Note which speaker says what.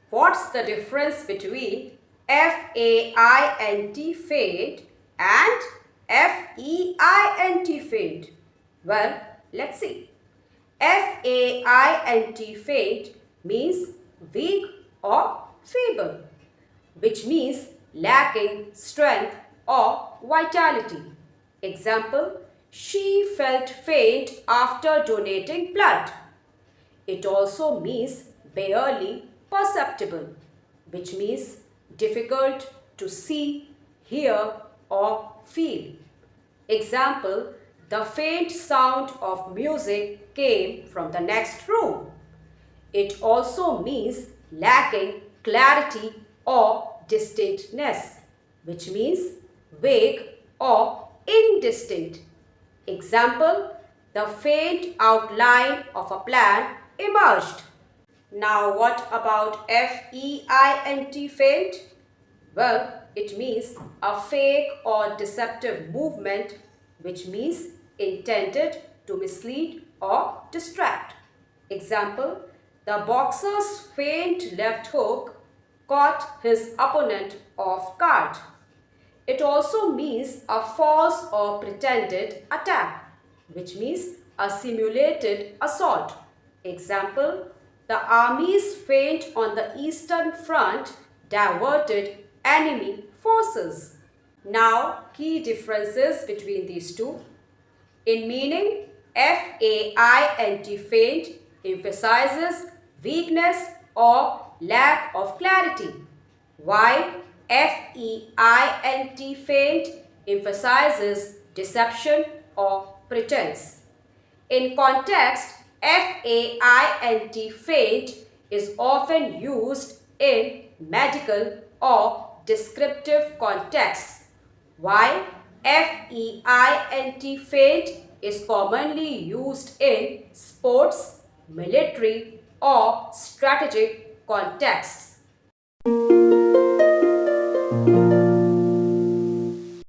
Speaker 1: What's the difference between F-A-I-N-T faint and F-E-I-N-T faint? Well, let's see. F-A-I-N-T faint means weak or feeble, which means lacking strength or vitality. Example, she felt faint after donating blood. It also means barely perceptible, which means difficult to see, hear, or feel. Example, the faint sound of music came from the next room. It also means lacking clarity or distinctness, which means vague or indistinct. Example, the faint outline of a plan emerged. Now what about F-E-I-N-T faint? Well, it means a fake or deceptive movement, which means intended to mislead or distract. Example, the boxer's faint left hook caught his opponent off guard. It also means a false or pretended attack, which means a simulated assault. Example, the army's feint on the Eastern Front diverted enemy forces. Now, key differences between these two. In meaning, F-A-I-N-T faint emphasizes weakness or lack of clarity, while F-E-I-N-T faint emphasizes deception or pretense. In context, F-A-I-N-T faint is often used in medical or descriptive contexts, while F-E-I-N-T faint is commonly used in sports, military, or strategic contexts.